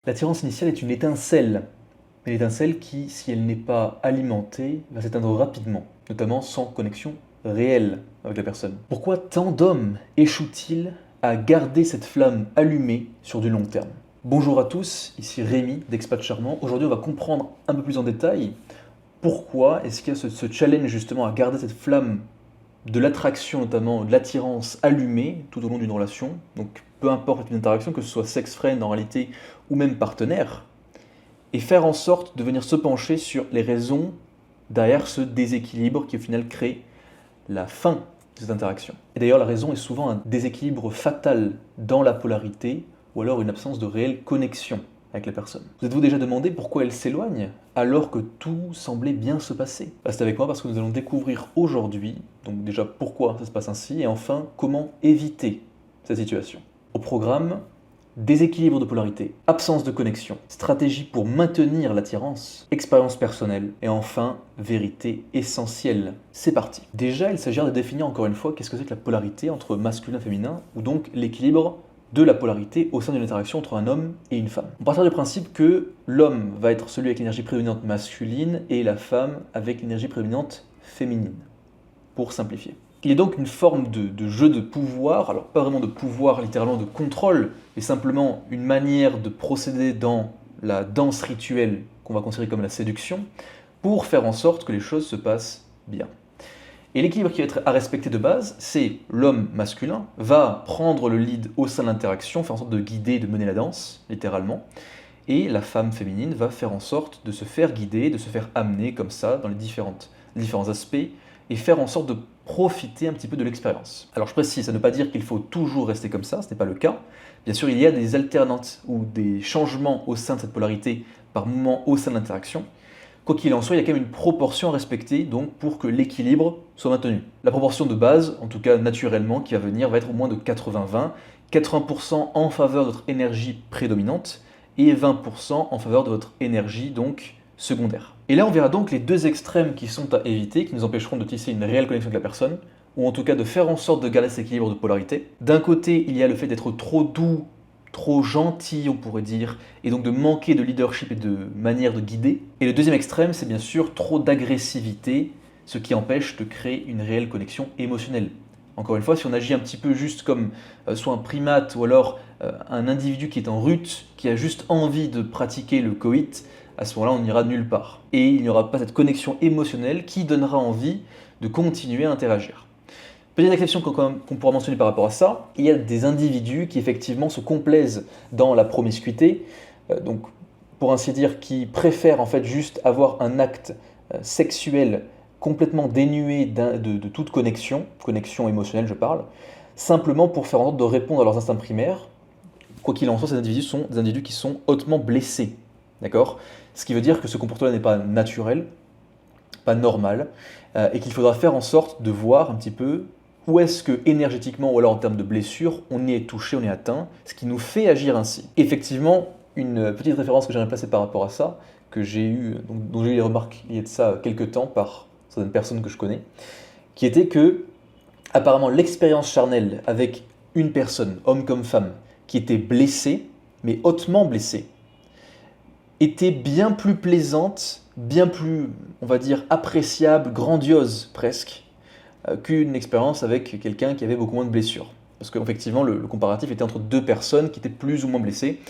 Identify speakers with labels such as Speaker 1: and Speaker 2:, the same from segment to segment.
Speaker 1: L'attirance initiale est une étincelle, mais l'étincelle qui, si elle n'est pas alimentée, va s'éteindre rapidement, notamment sans connexion réelle avec la personne. Pourquoi tant d'hommes échouent-ils à garder cette flamme allumée sur du long terme? Bonjour à tous, ici Rémi d'Expat Charmant. Aujourd'hui, on va comprendre un peu plus en détail pourquoi est-ce qu'il y a ce challenge justement à garder cette flamme de l'attraction, notamment de l'attirance allumée tout au long d'une relation. Donc peu importe une interaction, que ce soit sex-friend en réalité ou même partenaire, et faire en sorte de venir se pencher sur les raisons derrière ce déséquilibre qui au final crée la fin de cette interaction. Et d'ailleurs la raison est souvent un déséquilibre fatal dans la polarité ou alors une absence de réelle connexion avec la personne. Vous êtes-vous déjà demandé pourquoi elle s'éloigne alors que tout semblait bien se passer? Restez avec moi parce que nous allons découvrir aujourd'hui, donc déjà pourquoi ça se passe ainsi et enfin comment éviter cette situation. Au programme, déséquilibre de polarité, absence de connexion, stratégie pour maintenir l'attirance, expérience personnelle et enfin vérité essentielle. C'est parti. Déjà, il s'agira de définir encore une fois qu'est-ce que c'est que la polarité entre masculin et féminin ou donc l'équilibre de la polarité au sein d'une interaction entre un homme et une femme. On part du principe que l'homme va être celui avec l'énergie prédominante masculine et la femme avec l'énergie prédominante féminine, pour simplifier. Il est donc une forme de jeu de pouvoir, alors pas vraiment de pouvoir littéralement de contrôle, mais simplement une manière de procéder dans la danse rituelle qu'on va considérer comme la séduction, pour faire en sorte que les choses se passent bien. Et l'équilibre qui va être à respecter de base, c'est l'homme masculin va prendre le lead au sein de l'interaction, faire en sorte de guider, de mener la danse, littéralement, et la femme féminine va faire en sorte de se faire guider, de se faire amener comme ça dans les différents aspects, et faire en sorte de profiter un petit peu de l'expérience. Alors je précise, ça ne veut pas dire qu'il faut toujours rester comme ça, ce n'est pas le cas. Bien sûr, il y a des alternantes ou des changements au sein de cette polarité par moment au sein de l'interaction. Quoi qu'il en soit, il y a quand même une proportion à respecter donc pour que l'équilibre soit maintenu. La proportion de base, en tout cas naturellement, qui va venir, va être au moins de 80-20, 80% en faveur de votre énergie prédominante et 20% en faveur de votre énergie donc secondaire. Et là, on verra donc les deux extrêmes qui sont à éviter, qui nous empêcheront de tisser une réelle connexion avec la personne, ou en tout cas de faire en sorte de garder cet équilibre de polarité. D'un côté, il y a le fait d'être trop doux, trop gentil, on pourrait dire, et donc de manquer de leadership et de manière de guider. Et le deuxième extrême, c'est bien sûr trop d'agressivité, ce qui empêche de créer une réelle connexion émotionnelle. Encore une fois, si on agit un petit peu juste comme soit un primate ou alors un individu qui est en rut, qui a juste envie de pratiquer le coït, à ce moment-là, on n'ira nulle part. Et il n'y aura pas cette connexion émotionnelle qui donnera envie de continuer à interagir. Petite exception qu'on pourra mentionner par rapport à ça, il y a des individus qui effectivement se complaisent dans la promiscuité, donc pour ainsi dire qui préfèrent en fait juste avoir un acte sexuel complètement dénué de toute connexion émotionnelle je parle, simplement pour faire en sorte de répondre à leurs instincts primaires. Quoi qu'il en soit, ces individus sont des individus qui sont hautement blessés, d'accord? Ce qui veut dire que ce comportement-là n'est pas naturel, pas normal, et qu'il faudra faire en sorte de voir un petit peu où est-ce que énergétiquement ou alors en termes de blessure, on est touché, on est atteint, ce qui nous fait agir ainsi. Effectivement, une petite référence que j'aimerais placer par rapport à ça, que j'ai eu, dont j'ai eu les remarques il y a de ça quelques temps par certaines personnes que je connais, qui était que apparemment l'expérience charnelle avec une personne, homme comme femme, qui était blessée, mais hautement blessée, était bien plus plaisante, bien plus, on va dire, appréciable, grandiose presque, qu'une expérience avec quelqu'un qui avait beaucoup moins de blessures. Parce qu'effectivement, le comparatif était entre deux personnes qui étaient plus ou moins blessées,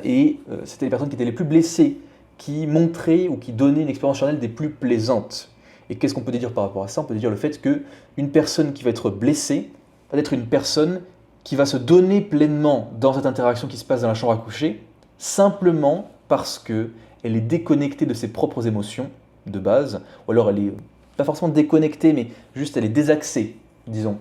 Speaker 1: et c'était les personnes qui étaient les plus blessées qui montraient ou qui donnaient une expérience charnelle des plus plaisantes. Et qu'est-ce qu'on peut dire par rapport à ça? On peut dire le fait qu'une personne qui va être blessée va être une personne qui va se donner pleinement dans cette interaction qui se passe dans la chambre à coucher, simplement parce qu'elle est déconnectée de ses propres émotions de base, ou alors elle est pas forcément déconnectée, mais juste elle est désaxée, disons,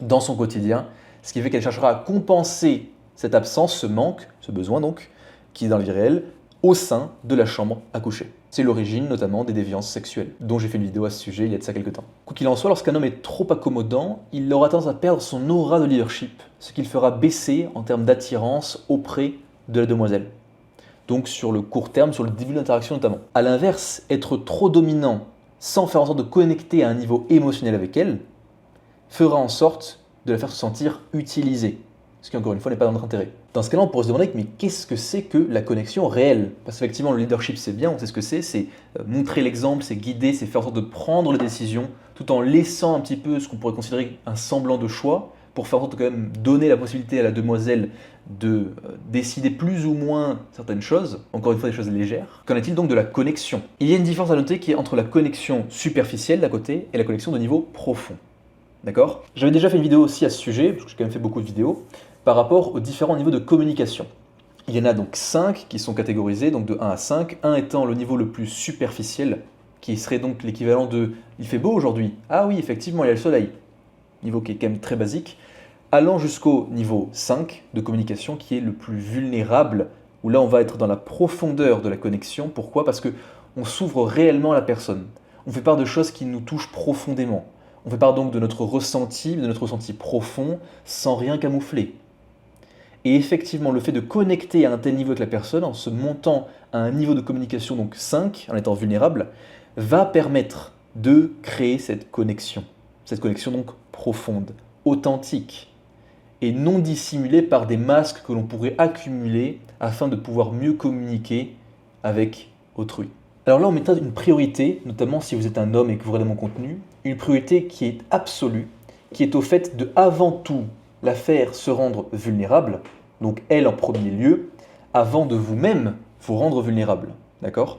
Speaker 1: dans son quotidien, ce qui fait qu'elle cherchera à compenser cette absence, ce manque, ce besoin donc, qui est dans la vie réelle, au sein de la chambre à coucher. C'est l'origine notamment des déviances sexuelles, dont j'ai fait une vidéo à ce sujet il y a de ça quelques temps. Quoi qu'il en soit, lorsqu'un homme est trop accommodant, il aura tendance à perdre son aura de leadership, ce qui le fera baisser en termes d'attirance auprès de la demoiselle. Donc sur le court terme, sur le début de l'interaction notamment. A l'inverse, être trop dominant sans faire en sorte de connecter à un niveau émotionnel avec elle, fera en sorte de la faire se sentir utilisée, ce qui encore une fois n'est pas dans notre intérêt. Dans ce cas-là, on pourrait se demander, mais qu'est-ce que c'est que la connexion réelle? Parce qu'effectivement, le leadership, c'est bien, on sait ce que c'est montrer l'exemple, c'est guider, c'est faire en sorte de prendre les décisions, tout en laissant un petit peu ce qu'on pourrait considérer un semblant de choix, pour faire en sorte de quand même donner la possibilité à la demoiselle de décider plus ou moins certaines choses, encore une fois des choses légères. Qu'en est-il donc de la connexion? Il y a une différence à noter qui est entre la connexion superficielle d'un côté et la connexion de niveau profond. D'accord? J'avais déjà fait une vidéo aussi à ce sujet, parce que j'ai quand même fait beaucoup de vidéos, par rapport aux différents niveaux de communication. Il y en a donc 5 qui sont catégorisés, donc de 1 à 5, 1 étant le niveau le plus superficiel, qui serait donc l'équivalent de « il fait beau aujourd'hui ». Ah oui, effectivement, il y a le soleil. Niveau qui est quand même très basique, allant jusqu'au niveau 5 de communication qui est le plus vulnérable, où là on va être dans la profondeur de la connexion. Pourquoi? Parce qu'on s'ouvre réellement à la personne. On fait part de choses qui nous touchent profondément. On fait part donc de notre ressenti profond, sans rien camoufler. Et effectivement, le fait de connecter à un tel niveau avec la personne, en se montant à un niveau de communication donc 5, en étant vulnérable, va permettre de créer cette connexion donc profonde, authentique, et non dissimulée par des masques que l'on pourrait accumuler afin de pouvoir mieux communiquer avec autrui. Alors là, on met une priorité, notamment si vous êtes un homme et que vous regardez mon contenu, une priorité qui est absolue, qui est au fait de, avant tout, la faire se rendre vulnérable, donc elle en premier lieu, avant de vous-même vous rendre vulnérable. D'accord?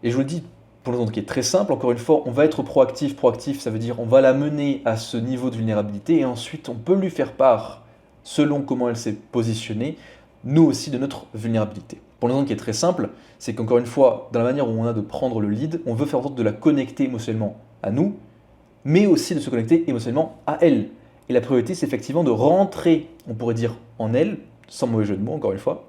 Speaker 1: Et je vous le dis pour une raison qui est très simple, encore une fois, on va être proactif. Proactif, ça veut dire on va la mener à ce niveau de vulnérabilité et ensuite on peut lui faire part, selon comment elle s'est positionnée, nous aussi de notre vulnérabilité. Pour une raison qui est très simple, c'est qu'encore une fois, dans la manière où on a de prendre le lead, on veut faire en sorte de la connecter émotionnellement à nous, mais aussi de se connecter émotionnellement à elle. Et la priorité, c'est effectivement de rentrer, on pourrait dire, en elle, sans mauvais jeu de mots, encore une fois,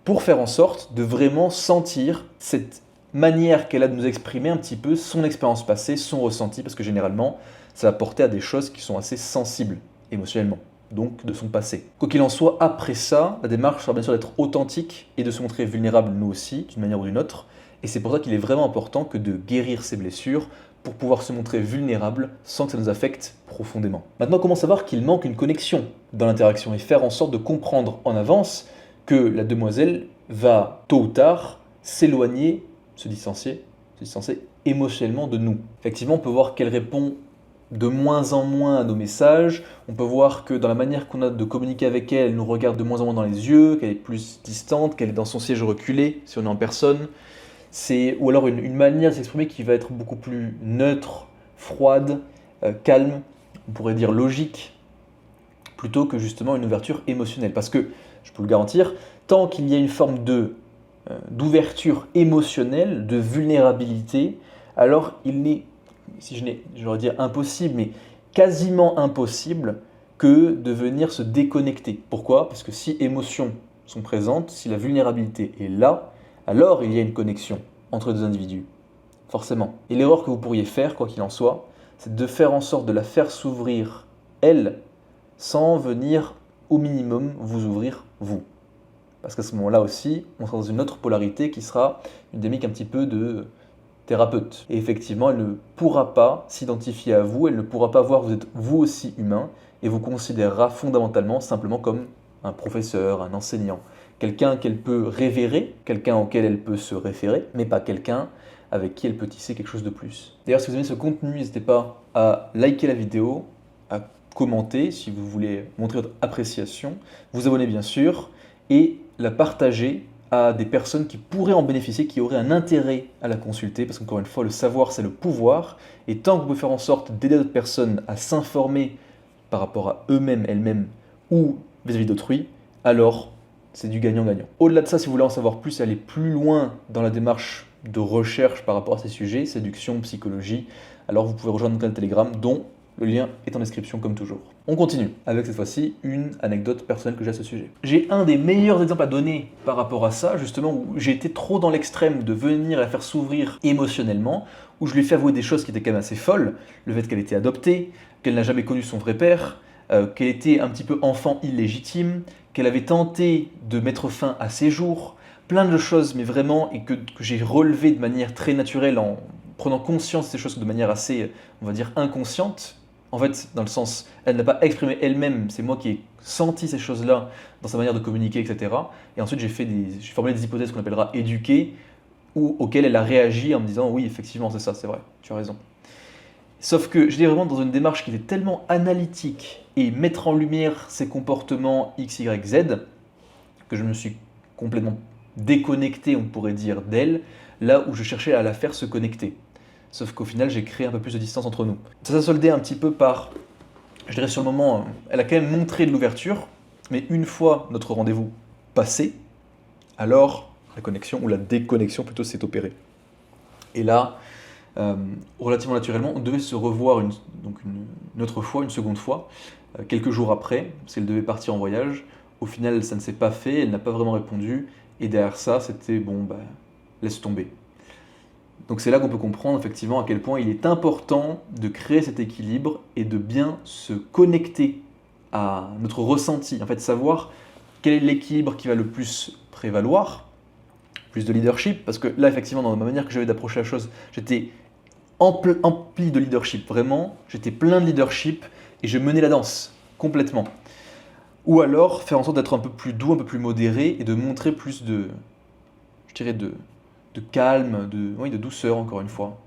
Speaker 1: pour faire en sorte de vraiment sentir cette manière qu'elle a de nous exprimer un petit peu son expérience passée, son ressenti, parce que généralement, ça va porter à des choses qui sont assez sensibles émotionnellement, donc de son passé. Quoi qu'il en soit, après ça, la démarche sera bien sûr d'être authentique et de se montrer vulnérable nous aussi, d'une manière ou d'une autre, et c'est pour ça qu'il est vraiment important que de guérir ses blessures pour pouvoir se montrer vulnérable sans que ça nous affecte profondément. Maintenant, comment savoir qu'il manque une connexion dans l'interaction et faire en sorte de comprendre en avance que la demoiselle va, tôt ou tard, s'éloigner, se distancer émotionnellement de nous. Effectivement, on peut voir qu'elle répond de moins en moins à nos messages, on peut voir que dans la manière qu'on a de communiquer avec elle, elle nous regarde de moins en moins dans les yeux, qu'elle est plus distante, qu'elle est dans son siège reculé, si on est en personne. Ou alors une manière de s'exprimer qui va être beaucoup plus neutre, froide, calme, on pourrait dire logique, plutôt que justement une ouverture émotionnelle. Parce que, je peux le garantir, tant qu'il y a une forme d'ouverture émotionnelle, de vulnérabilité, alors il n'est, je vais dire impossible, mais quasiment impossible que de venir se déconnecter. Pourquoi? Parce que si émotions sont présentes, si la vulnérabilité est là, alors il y a une connexion entre deux individus, forcément. Et l'erreur que vous pourriez faire, quoi qu'il en soit, c'est de faire en sorte de la faire s'ouvrir, elle, sans venir au minimum vous ouvrir, vous. Parce qu'à ce moment-là aussi, on sera dans une autre polarité qui sera une dynamique un petit peu de thérapeute. Et effectivement, elle ne pourra pas s'identifier à vous, elle ne pourra pas voir que vous êtes vous aussi humain, et vous considérera fondamentalement simplement comme un professeur, un enseignant, quelqu'un qu'elle peut révérer, quelqu'un auquel elle peut se référer, mais pas quelqu'un avec qui elle peut tisser quelque chose de plus. D'ailleurs, si vous aimez ce contenu, n'hésitez pas à liker la vidéo, à commenter si vous voulez montrer votre appréciation, vous abonner bien sûr, et la partager à des personnes qui pourraient en bénéficier, qui auraient un intérêt à la consulter, parce qu'encore une fois, le savoir, c'est le pouvoir, et tant que vous pouvez faire en sorte d'aider d'autres personnes à s'informer par rapport à eux-mêmes, elles-mêmes, ou vis-à-vis d'autrui, alors c'est du gagnant-gagnant. Au-delà de ça, si vous voulez en savoir plus, aller plus loin dans la démarche de recherche par rapport à ces sujets, séduction, psychologie, alors vous pouvez rejoindre notre canal Telegram, dont le lien est en description comme toujours. On continue avec cette fois-ci une anecdote personnelle que j'ai à ce sujet. J'ai un des meilleurs exemples à donner par rapport à ça, justement, où j'ai été trop dans l'extrême de venir la faire s'ouvrir émotionnellement, où je lui ai fait avouer des choses qui étaient quand même assez folles, le fait qu'elle était adoptée, qu'elle n'a jamais connu son vrai père, qu'elle était un petit peu enfant illégitime, qu'elle avait tenté de mettre fin à ses jours, plein de choses, mais vraiment, et que j'ai relevé de manière très naturelle en prenant conscience de ces choses de manière assez, on va dire, inconsciente, En fait, dans le sens, elle n'a pas exprimé elle-même, c'est moi qui ai senti ces choses-là dans sa manière de communiquer, etc. Et ensuite, j'ai formulé des hypothèses qu'on appellera éduquées, ou auxquelles elle a réagi en me disant oui, effectivement, c'est ça, c'est vrai, tu as raison. Sauf que je l'ai vraiment dans une démarche qui était tellement analytique et mettre en lumière ses comportements X, Y, Z, que je me suis complètement déconnecté, on pourrait dire, d'elle, là où je cherchais à la faire se connecter. Sauf qu'au final, j'ai créé un peu plus de distance entre nous. Ça s'est soldé un petit peu par, je dirais sur le moment, elle a quand même montré de l'ouverture, mais une fois notre rendez-vous passé, alors la connexion, ou la déconnexion plutôt, s'est opérée. Et là, relativement naturellement, on devait se revoir une autre fois, une seconde fois, quelques jours après, parce qu'elle devait partir en voyage. Au final, ça ne s'est pas fait, elle n'a pas vraiment répondu, et derrière ça, c'était bon, bah, laisse tomber. Donc c'est là qu'on peut comprendre effectivement à quel point il est important de créer cet équilibre et de bien se connecter à notre ressenti, en fait savoir quel est l'équilibre qui va le plus prévaloir, plus de leadership, parce que là effectivement dans ma manière que j'avais d'approcher la chose, j'étais empli de leadership, vraiment, j'étais plein de leadership et je menais la danse complètement. Ou alors faire en sorte d'être un peu plus doux, un peu plus modéré et de montrer plus de, je dirais, de calme, de douceur encore une fois.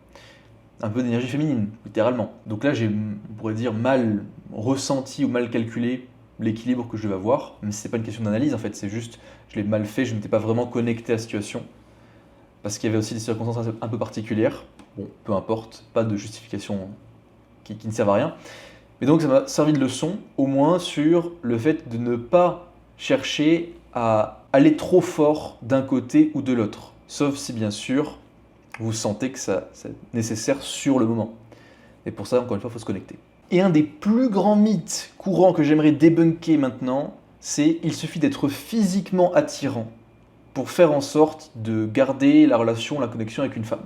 Speaker 1: Un peu d'énergie féminine, littéralement. Donc là, j'ai, on pourrait dire, mal ressenti ou mal calculé l'équilibre que je devais avoir. Mais c'est pas une question d'analyse en fait, c'est juste, je l'ai mal fait, je n'étais pas vraiment connecté à la situation. Parce qu'il y avait aussi des circonstances un peu particulières. Bon, peu importe, pas de justification qui ne servent à rien. Mais donc ça m'a servi de leçon, au moins sur le fait de ne pas chercher à aller trop fort d'un côté ou de l'autre. Sauf si bien sûr, vous sentez que c'est nécessaire sur le moment. Et pour ça, encore une fois, il faut se connecter. Et un des plus grands mythes courants que j'aimerais débunker maintenant, c'est il suffit d'être physiquement attirant pour faire en sorte de garder la relation, la connexion avec une femme.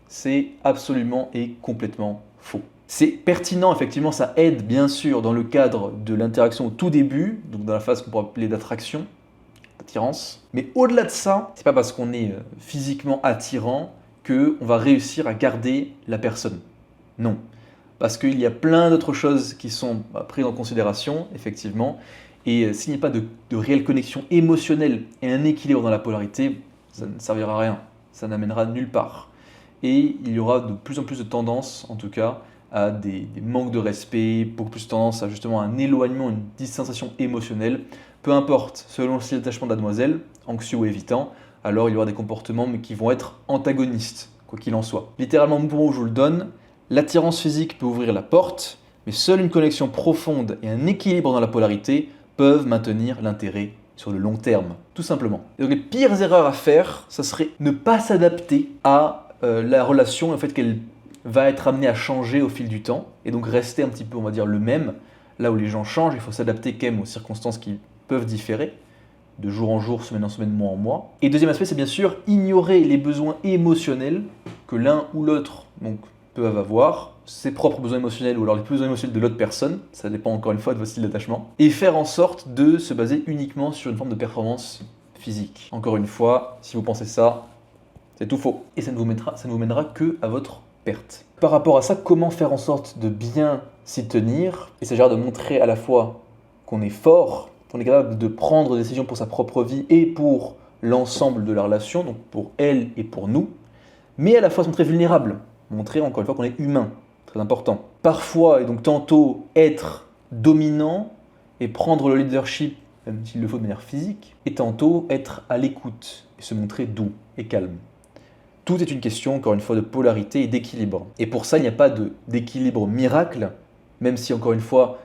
Speaker 1: C'est absolument et complètement faux. C'est pertinent, effectivement, ça aide bien sûr dans le cadre de l'interaction au tout début, donc dans la phase qu'on pourrait appeler d'attraction, d'attirance. Mais au-delà de ça, c'est pas parce qu'on est physiquement attirant qu'on va réussir à garder la personne. Non. Parce qu'il y a plein d'autres choses qui sont prises en considération, effectivement. Et s'il n'y a pas de réelle connexion émotionnelle et un équilibre dans la polarité, ça ne servira à rien. Ça n'amènera nulle part. Et il y aura de plus en plus de tendances, en tout cas, à des manques de respect, beaucoup plus tendance à justement un éloignement, une distanciation émotionnelle. Peu importe, selon le style d'attachement de la demoiselle, anxieux ou évitant, alors il y aura des comportements mais qui vont être antagonistes, quoi qu'il en soit. Littéralement, pour où je vous le donne, l'attirance physique peut ouvrir la porte, mais seule une connexion profonde et un équilibre dans la polarité peuvent maintenir l'intérêt sur le long terme, tout simplement. Et donc les pires erreurs à faire, ça serait ne pas s'adapter à la relation, en fait qu'elle va être amenée à changer au fil du temps, et donc rester un petit peu, on va dire, le même. Là où les gens changent, il faut s'adapter quand même aux circonstances qui peuvent différer, de jour en jour, semaine en semaine, mois en mois. Et deuxième aspect, c'est bien sûr ignorer les besoins émotionnels que l'un ou l'autre peuvent avoir, ses propres besoins émotionnels ou alors les besoins émotionnels de l'autre personne, ça dépend encore une fois de votre style d'attachement, et faire en sorte de se baser uniquement sur une forme de performance physique. Encore une fois, si vous pensez ça, c'est tout faux. Et ça ne vous mènera que à votre perte. Par rapport à ça, comment faire en sorte de bien s'y tenir? Il s'agira de montrer à la fois qu'on est fort, qu'on est capable de prendre des décisions pour sa propre vie et pour l'ensemble de la relation, donc pour elle et pour nous, mais à la fois se montrer vulnérable, montrer encore une fois qu'on est humain, très important. Parfois, et donc tantôt, être dominant et prendre le leadership, même s'il le faut de manière physique, et tantôt être à l'écoute et se montrer doux et calme. Tout est une question, encore une fois, de polarité et d'équilibre. Et pour ça, il n'y a pas d'équilibre miracle, même si, encore une fois,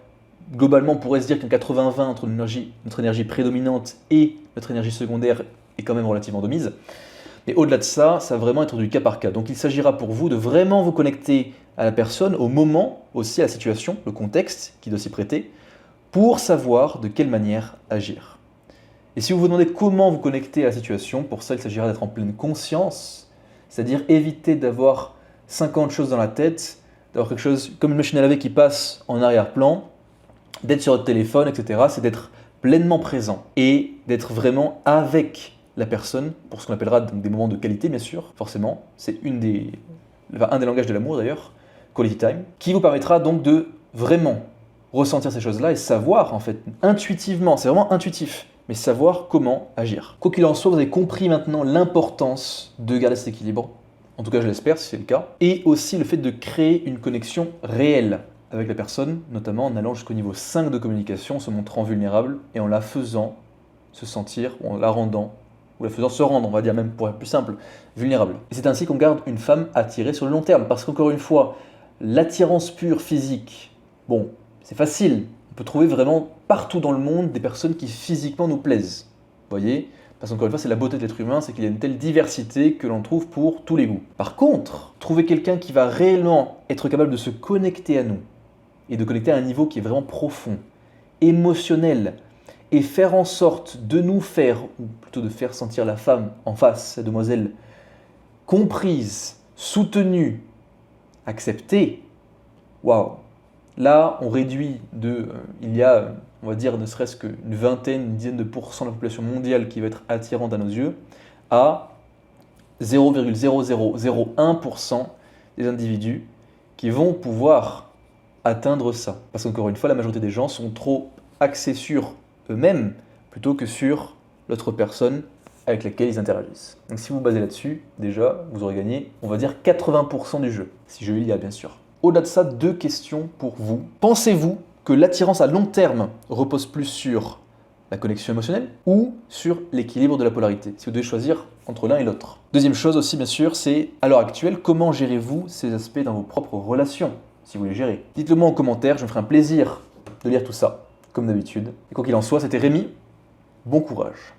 Speaker 1: globalement, on pourrait se dire qu'un 80-20 entre notre énergie prédominante et notre énergie secondaire est quand même relativement de mise. Mais au-delà de ça, ça va vraiment être du cas par cas. Donc il s'agira pour vous de vraiment vous connecter à la personne, au moment, aussi à la situation, le contexte qui doit s'y prêter, pour savoir de quelle manière agir. Et si vous vous demandez comment vous connecter à la situation, pour ça il s'agira d'être en pleine conscience, c'est-à-dire éviter d'avoir 50 choses dans la tête, d'avoir quelque chose comme une machine à laver qui passe en arrière-plan, d'être sur votre téléphone, etc. C'est d'être pleinement présent et d'être vraiment avec la personne pour ce qu'on appellera donc des moments de qualité, bien sûr, forcément. C'est un des langages de l'amour d'ailleurs, quality time, qui vous permettra donc de vraiment ressentir ces choses-là et savoir, en fait, intuitivement, c'est vraiment intuitif, mais savoir comment agir. Quoi qu'il en soit, vous avez compris maintenant l'importance de garder cet équilibre. En tout cas, je l'espère, si c'est le cas. Et aussi le fait de créer une connexion réelle avec la personne, notamment en allant jusqu'au niveau 5 de communication, en se montrant vulnérable et en la faisant se sentir, ou en la rendant, ou la faisant se rendre, on va dire même pour être plus simple, vulnérable. Et c'est ainsi qu'on garde une femme attirée sur le long terme. Parce qu'encore une fois, l'attirance pure physique, bon, c'est facile. On peut trouver vraiment partout dans le monde des personnes qui physiquement nous plaisent. Vous voyez ? Parce qu'encore une fois, c'est la beauté de l'être humain, c'est qu'il y a une telle diversité que l'on trouve pour tous les goûts. Par contre, trouver quelqu'un qui va réellement être capable de se connecter à nous, et de connecter à un niveau qui est vraiment profond, émotionnel, et faire en sorte de nous faire, ou plutôt de faire sentir la femme en face, cette demoiselle, comprise, soutenue, acceptée, waouh! Là, on réduit il y a, on va dire, ne serait-ce qu'une vingtaine, une dizaine de pourcents de la population mondiale qui va être attirante à nos yeux, à 0,0001% des individus qui vont pouvoir atteindre ça. Parce qu'encore une fois, la majorité des gens sont trop axés sur eux-mêmes plutôt que sur l'autre personne avec laquelle ils interagissent. Donc si vous basez là-dessus, déjà, vous aurez gagné, on va dire 80% du jeu, si jeu il y a bien sûr. Au-delà de ça, 2 questions pour vous. Pensez-vous que l'attirance à long terme repose plus sur la connexion émotionnelle ou sur l'équilibre de la polarité, si vous devez choisir entre l'un et l'autre? Deuxième chose aussi, bien sûr, c'est à l'heure actuelle, comment gérez-vous ces aspects dans vos propres relations, si vous les gérez? Dites-le moi en commentaire, je me ferai un plaisir de lire tout ça, comme d'habitude. Et quoi qu'il en soit, c'était Rémi, bon courage.